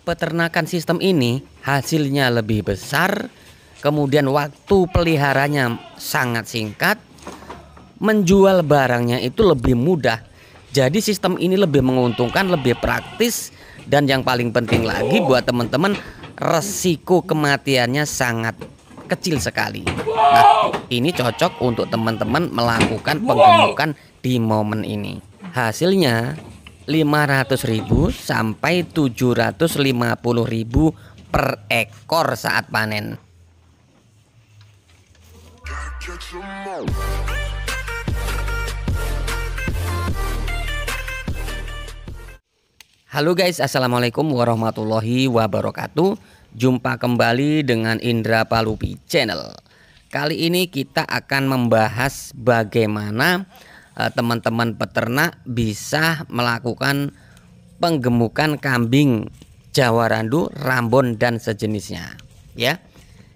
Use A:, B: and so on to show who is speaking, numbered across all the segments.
A: peternakan sistem ini hasilnya lebih besar, kemudian waktu peliharanya sangat singkat, menjual barangnya itu lebih mudah. Jadi sistem ini lebih menguntungkan, lebih praktis, dan yang paling penting lagi buat teman-teman, resiko kematiannya sangat kecil sekali. Nah, ini cocok untuk teman-teman melakukan penggemukan di momen ini. Hasilnya 500.000 sampai 750.000 per ekor saat panen. Halo guys, assalamualaikum warahmatullahi wabarakatuh. Jumpa kembali dengan Indra Palupi Channel. Kali ini kita akan membahas bagaimana teman-teman peternak bisa melakukan penggemukan kambing Jawa Randu, Rambon dan sejenisnya, ya.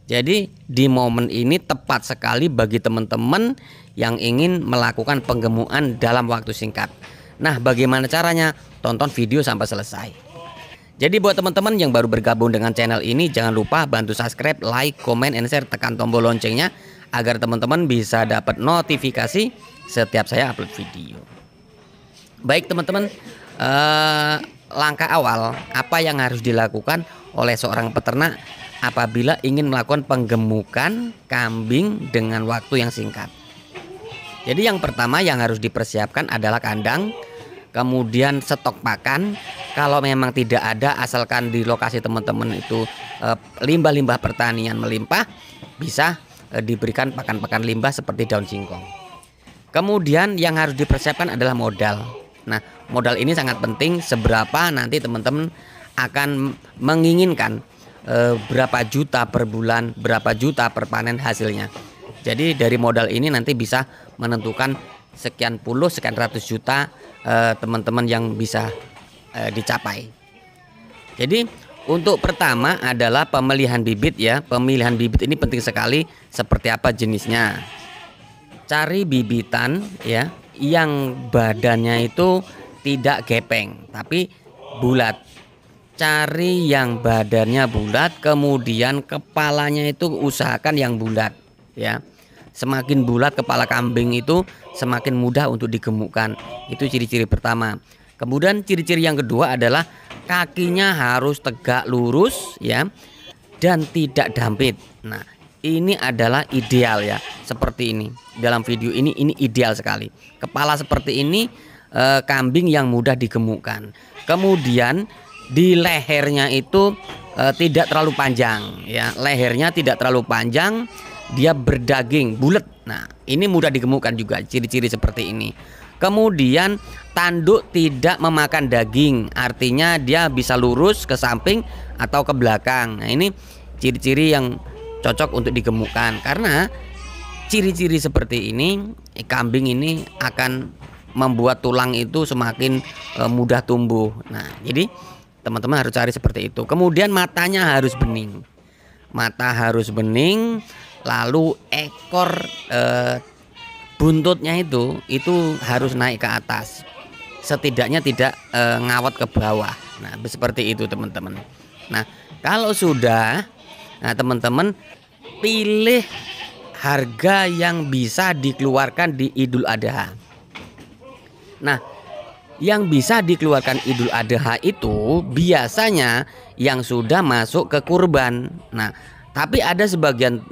A: Jadi di momen ini tepat sekali bagi teman-teman yang ingin melakukan penggemukan dalam waktu singkat. Nah, bagaimana caranya? Tonton video sampai selesai. Jadi buat teman-teman yang baru bergabung dengan channel ini, jangan lupa bantu subscribe, like, comment, and share, tekan tombol loncengnya agar teman-teman bisa dapat notifikasi setiap saya upload video. Baik teman-teman, langkah awal apa yang harus dilakukan oleh seorang peternak apabila ingin melakukan penggemukan kambing dengan waktu yang singkat. Jadi yang pertama yang harus dipersiapkan adalah kandang, kemudian stok pakan. Kalau memang tidak ada, asalkan di lokasi teman-teman itu limbah-limbah pertanian melimpah, bisa diberikan pakan-pakan limbah seperti daun singkong. Kemudian yang harus dipersiapkan adalah modal. Nah, modal ini sangat penting. Seberapa nanti teman-teman akan menginginkan berapa juta per bulan, berapa juta per panen hasilnya. Jadi dari modal ini nanti bisa menentukan sekian puluh, sekian ratus juta teman-teman yang bisa dicapai. Jadi untuk pertama adalah pemilihan bibit ya. Pemilihan bibit ini penting sekali. Seperti apa jenisnya? Cari bibitan ya yang badannya itu tidak gepeng tapi bulat. Cari yang badannya bulat, kemudian kepalanya itu usahakan yang bulat ya. Semakin bulat kepala kambing itu semakin mudah untuk digemukkan. Itu ciri-ciri pertama. Kemudian ciri-ciri yang kedua adalah kakinya harus tegak lurus ya, dan tidak dampit. Nah, ini adalah ideal ya, seperti ini. Dalam video ini ideal sekali. Kepala seperti ini kambing yang mudah digemukkan. Kemudian di lehernya itu tidak terlalu panjang ya. Lehernya tidak terlalu panjang, dia berdaging, bulat. Nah, ini mudah digemukkan juga, ciri-ciri seperti ini. Kemudian tanduk tidak memakan daging, artinya dia bisa lurus ke samping atau ke belakang. Nah, ini ciri-ciri yang cocok untuk digemukkan, karena ciri-ciri seperti ini kambing ini akan membuat tulang itu semakin mudah tumbuh. Nah, jadi teman-teman harus cari seperti itu. Kemudian matanya harus bening. Mata harus bening, lalu ekor buntutnya itu harus naik ke atas. Setidaknya tidak ngawat ke bawah. Nah, seperti itu teman-teman. Nah, kalau sudah, nah teman-teman pilih harga yang bisa dikeluarkan di Idul Adha. Nah, yang bisa dikeluarkan Idul Adha itu biasanya yang sudah masuk ke kurban. Nah, tapi ada sebagian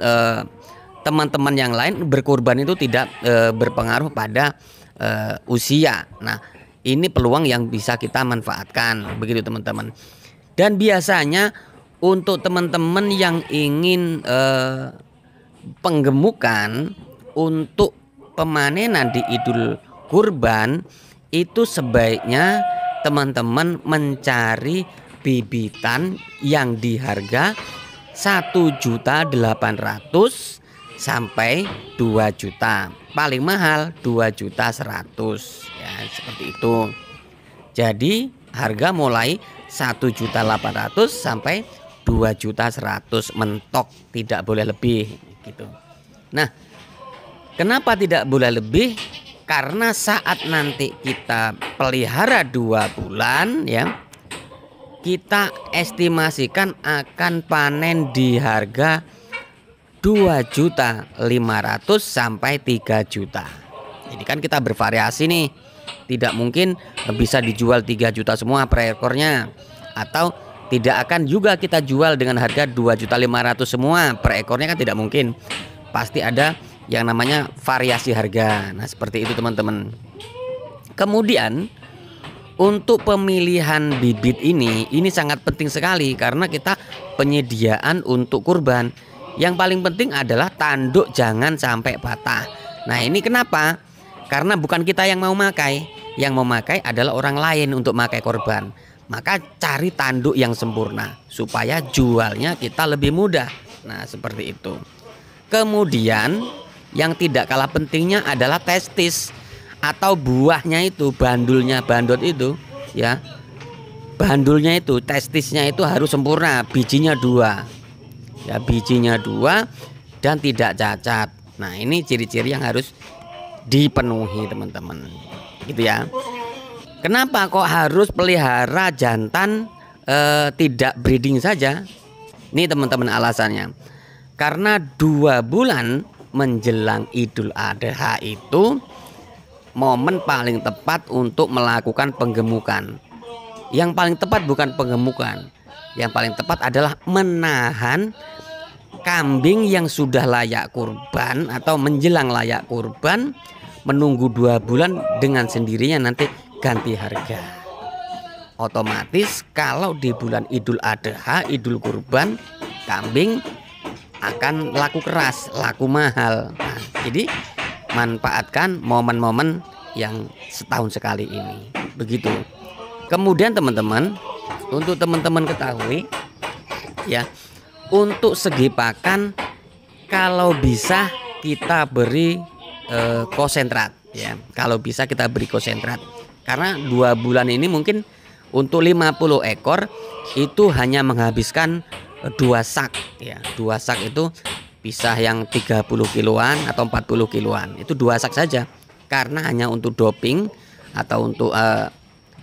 A: teman-teman yang lain berkurban itu tidak berpengaruh pada usia. Nah, ini peluang yang bisa kita manfaatkan, begitu teman-teman. Dan biasanya untuk teman-teman yang ingin penggemukan untuk pemanenan di Idul Kurban, itu sebaiknya teman-teman mencari bibitan yang di harga 1.800.000 sampai 2 juta. Paling mahal 2.100.000 ya, seperti itu. Jadi harga mulai 1.800.000 sampai 2.100.000 mentok, tidak boleh lebih gitu. Nah, kenapa tidak boleh lebih? Karena saat nanti kita pelihara 2 bulan ya, kita estimasikan akan panen di harga 2.500.000 sampai 3 juta. Jadi kan kita bervariasi nih. Tidak mungkin bisa dijual 3 juta semua per ekornya, atau tidak akan juga kita jual dengan harga 2.500.000 semua per ekornya, kan tidak mungkin. Pasti ada yang namanya variasi harga. Nah, seperti itu teman-teman. Kemudian untuk pemilihan bibit ini sangat penting sekali karena kita penyediaan untuk kurban. Yang paling penting adalah tanduk jangan sampai patah. Nah, ini kenapa? Karena bukan kita yang mau makai, yang mau makai adalah orang lain untuk makai korban. Maka cari tanduk yang sempurna supaya jualnya kita lebih mudah. Nah, seperti itu. Kemudian yang tidak kalah pentingnya adalah testis atau buahnya itu, bandulnya, bandot itu ya. Bandulnya itu, testisnya itu harus sempurna, bijinya 2. Ya, bijinya 2 dan tidak cacat. Nah, ini ciri-ciri yang harus dipenuhi teman-teman. Gitu ya. Kenapa kok harus pelihara jantan tidak breeding saja? Ini teman-teman alasannya. Karena 2 bulan menjelang Idul Adha itu momen paling tepat untuk melakukan penggemukan. Yang paling tepat bukan penggemukan. Yang paling tepat adalah menahan kambing yang sudah layak kurban atau menjelang layak kurban, menunggu 2 bulan dengan sendirinya nanti ganti harga. Otomatis kalau di bulan Idul Adha, Idul Kurban, kambing akan laku keras, laku mahal. Nah, jadi manfaatkan momen-momen yang setahun sekali ini. Begitu. Kemudian teman-teman, untuk teman-teman ketahui ya, untuk segi pakan kalau bisa kita beri konsentrat ya. Kalau bisa kita beri konsentrat. Karena 2 bulan ini mungkin untuk 50 ekor itu hanya menghabiskan 2 sak ya. 2 sak itu bisa yang 30 kiloan atau 40 kiloan. Itu 2 sak saja. Karena hanya untuk doping atau untuk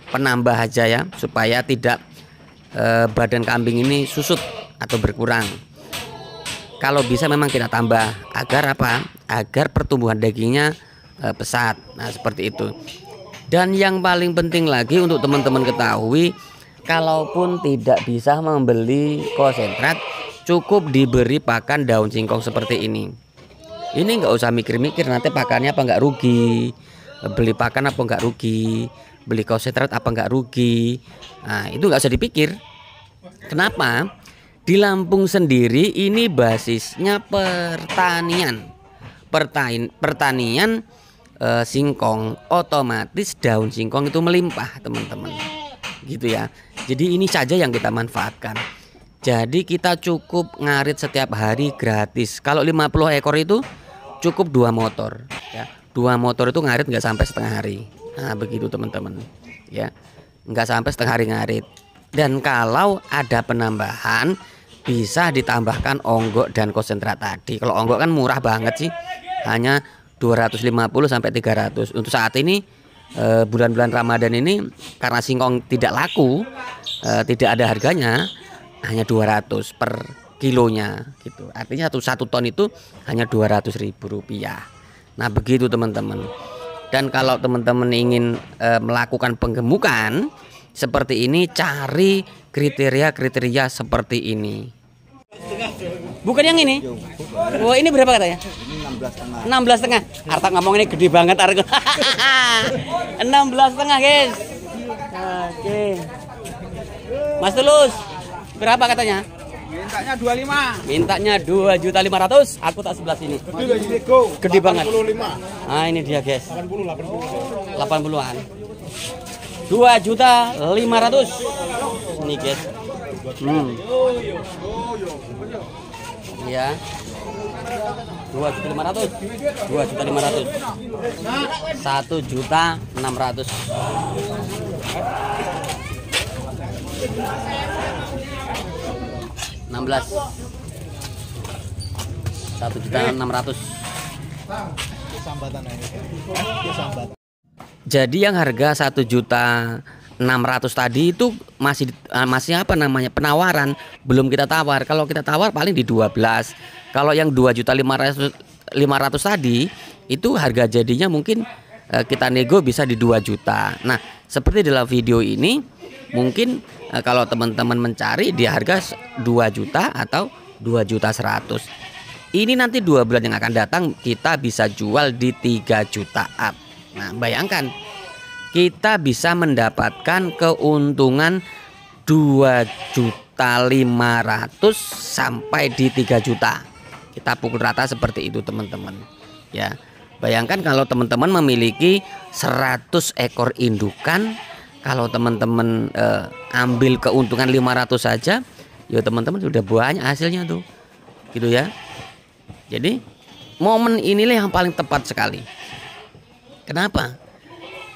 A: penambah aja ya, supaya tidak badan kambing ini susut atau berkurang. Kalau bisa memang kita tambah agar apa? Agar pertumbuhan dagingnya pesat. Nah, seperti itu. Dan yang paling penting lagi untuk teman-teman ketahui, kalaupun tidak bisa membeli konsentrat, cukup diberi pakan daun singkong seperti ini. Ini nggak usah mikir-mikir nanti pakannya apa nggak rugi, beli pakan apa nggak rugi, beli konsentrat apa nggak rugi. Nah, itu nggak usah dipikir. Kenapa? Di Lampung sendiri ini basisnya pertanian, singkong, otomatis daun singkong itu melimpah teman-teman. Gitu ya. Jadi ini saja yang kita manfaatkan. Jadi kita cukup ngarit setiap hari gratis. Kalau 50 ekor itu cukup 2 motor ya. 2 motor itu ngarit nggak sampai setengah hari. Nah, begitu teman-teman ya. Nggak sampai setengah hari ngarit. Dan kalau ada penambahan bisa ditambahkan onggok dan konsentrat tadi. Kalau onggok kan murah banget sih. Hanya 250 sampai 300. Untuk saat ini bulan-bulan Ramadan ini karena singkong tidak laku, tidak ada harganya, hanya 200 per kilonya gitu. Artinya satu ton itu hanya 200.000 rupiah. Nah, begitu teman-teman. Dan kalau teman-teman ingin melakukan penggemukan seperti ini, cari kriteria-kriteria seperti ini. Bukan yang ini. Oh, ini berapa katanya? 16,5. Arta ngomong ini gede banget harga. 16,5, guys. Oke. Mas Tulus, berapa katanya?
B: Mintanya 25.
A: Mintanya 2.500.000. Aku tak sebelah sini. Gede banget. Nah, ini dia, guys. 80-an. 2.500.000. Ini, guys. Ya. 2.500.000. 2.500.000. 1.600.000. 16. 1.600.000. Jadi yang harga 1.600.000 600 tadi itu masih apa namanya, penawaran, belum kita tawar. Kalau kita tawar paling di 12. Kalau yang 2.500.500 tadi itu harga jadinya mungkin kita nego bisa di 2 juta. Nah, seperti dalam video ini mungkin kalau teman-teman mencari di harga 2 juta atau 2.100.000. Ini nanti 2 bulan yang akan datang kita bisa jual di 3 jutaan. Nah, bayangkan kita bisa mendapatkan keuntungan 2.500.000 sampai di 3 juta. Kita pukul rata seperti itu teman-teman. Ya, bayangkan kalau teman-teman memiliki 100 ekor indukan, kalau teman-teman ambil keuntungan 500 saja, ya teman-teman sudah banyak hasilnya tuh, gitu ya. Jadi momen inilah yang paling tepat sekali. Kenapa?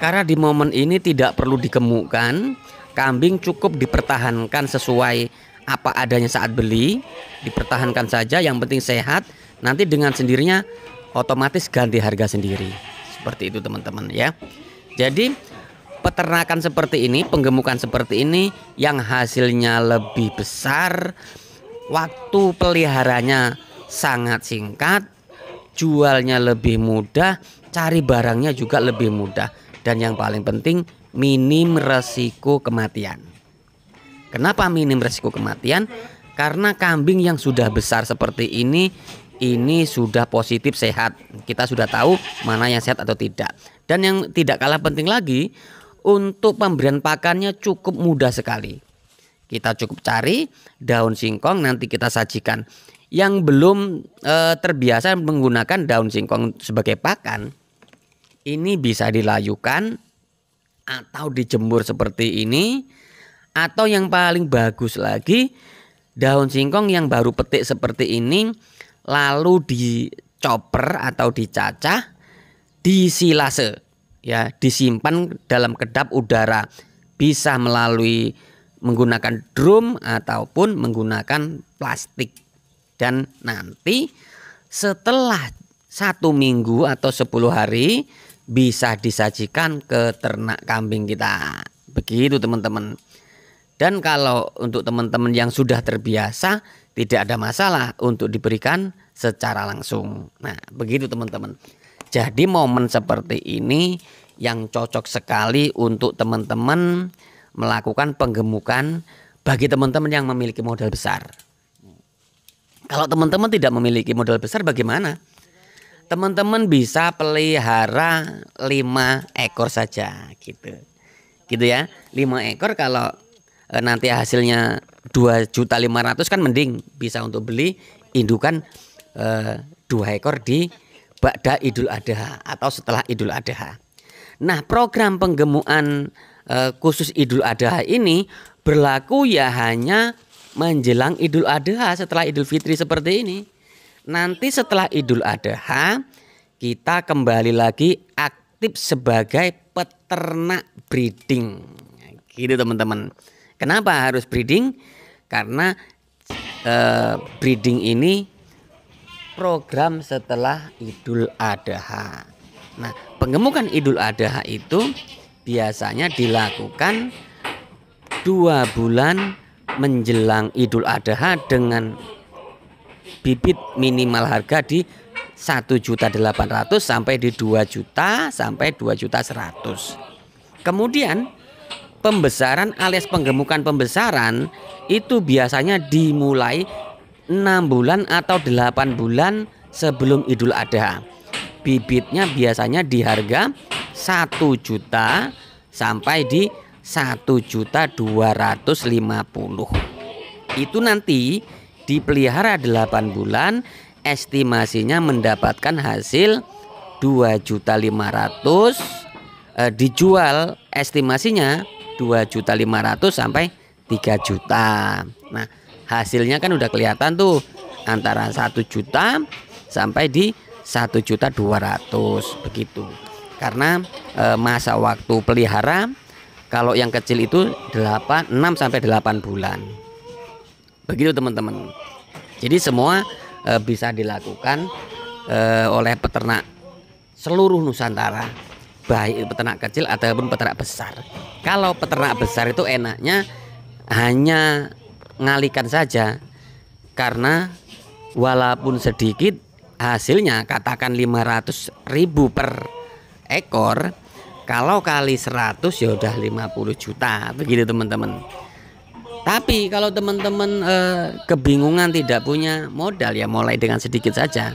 A: Karena di momen ini tidak perlu digemukkan, kambing cukup dipertahankan sesuai apa adanya saat beli, dipertahankan saja, yang penting sehat. Nanti dengan sendirinya otomatis ganti harga sendiri. Seperti itu teman-teman ya. Jadi peternakan seperti ini, penggemukan seperti ini yang hasilnya lebih besar, waktu peliharanya sangat singkat, jualnya lebih mudah, cari barangnya juga lebih mudah. Dan yang paling penting minim resiko kematian. Kenapa minim resiko kematian? Karena kambing yang sudah besar seperti ini sudah positif sehat. Kita sudah tahu mana yang sehat atau tidak. Dan yang tidak kalah penting lagi, untuk pemberian pakannya cukup mudah sekali. Kita cukup cari daun singkong, nanti kita sajikan. Yang belum terbiasa menggunakan daun singkong sebagai pakan, ini bisa dilayukan atau dijemur seperti ini. Atau yang paling bagus lagi, daun singkong yang baru petik seperti ini lalu dicoper atau dicacah, disilase ya, disimpan dalam kedap udara. Bisa melalui menggunakan drum ataupun menggunakan plastik. Dan nanti setelah 1 minggu atau 10 hari bisa disajikan ke ternak kambing kita. Begitu teman-teman. Dan kalau untuk teman-teman yang sudah terbiasa, tidak ada masalah untuk diberikan secara langsung. Nah, begitu teman-teman. Jadi momen seperti ini yang cocok sekali untuk teman-teman melakukan penggemukan bagi teman-teman yang memiliki modal besar. Kalau teman-teman tidak memiliki modal besar, bagaimana? Teman-teman bisa pelihara 5 ekor saja gitu. Gitu ya. 5 ekor kalau nanti hasilnya 2.500.000 kan mending bisa untuk beli indukan 2 ekor di ba'da Idul Adha atau setelah Idul Adha. Nah, program penggemukan khusus Idul Adha ini berlaku ya hanya menjelang Idul Adha, setelah Idul Fitri seperti ini. Nanti setelah Idul Adha kita kembali lagi aktif sebagai peternak breeding. Gitu teman-teman. Kenapa harus breeding? Karena breeding ini program setelah Idul Adha. Nah, penggemukan Idul Adha itu biasanya dilakukan 2 bulan menjelang Idul Adha dengan bibit minimal harga di 1.800.000 sampai di 2 juta sampai 2.100.000. Kemudian pembesaran alias penggemukan pembesaran itu biasanya dimulai 6 bulan atau 8 bulan sebelum Idul Adha. Bibitnya biasanya di harga 1 juta sampai di 1.250.000. Itu nanti dipelihara 8 bulan, estimasinya mendapatkan hasil 2.500.000, dijual estimasinya 2.500.000 sampai 3 juta. Nah, hasilnya kan udah kelihatan tuh antara 1 juta sampai di 1.200.000 begitu. Karena masa waktu pelihara kalau yang kecil itu 6 sampai 8 bulan. Begitu teman-teman. Jadi semua bisa dilakukan oleh peternak seluruh Nusantara. baik peternak kecil ataupun peternak besar. Kalau peternak besar itu enaknya hanya ngalikan saja, karena walaupun sedikit hasilnya katakan 500.000 per ekor, kalau kali 100 ya udah 50 juta begitu teman-teman. Tapi kalau teman-teman kebingungan tidak punya modal, ya mulai dengan sedikit saja.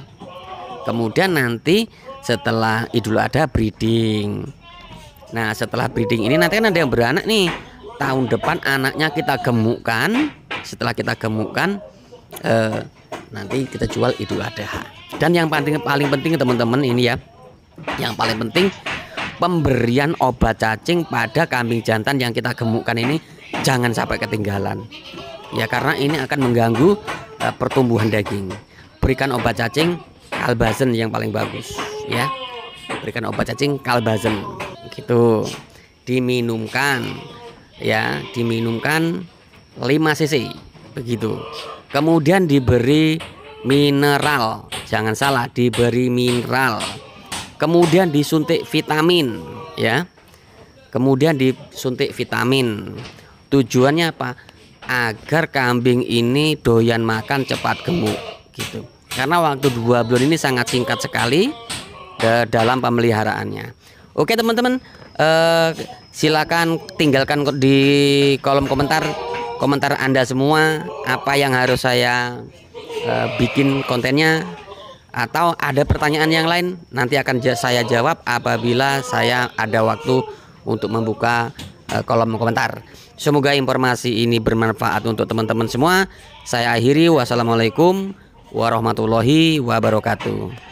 A: Kemudian nanti setelah Idul Adha breeding. Nah setelah breeding ini nanti kan ada yang beranak nih. Tahun depan anaknya kita gemukkan. Setelah kita gemukkan nanti kita jual Idul Adha. Dan yang paling penting teman-teman ini ya, yang paling penting pemberian obat cacing pada kambing jantan yang kita gemukkan ini jangan sampai ketinggalan ya, karena ini akan mengganggu pertumbuhan daging. Berikan obat cacing Kalbazen yang paling bagus ya, berikan obat cacing Kalbazen gitu, diminumkan ya, diminumkan 5 cc begitu. Kemudian diberi mineral, jangan salah, diberi mineral. Kemudian disuntik vitamin ya, kemudian disuntik vitamin. Tujuannya apa? Agar kambing ini doyan makan, cepat gemuk gitu. Karena waktu 2 bulan ini sangat singkat sekali dalam pemeliharaannya. Oke teman-teman, silakan tinggalkan di kolom komentar Anda semua apa yang harus saya bikin kontennya, atau ada pertanyaan yang lain nanti akan saya jawab apabila saya ada waktu untuk membuka kolom komentar. Semoga informasi ini bermanfaat untuk teman-teman semua. Saya akhiri, wassalamualaikum warahmatullahi wabarakatuh.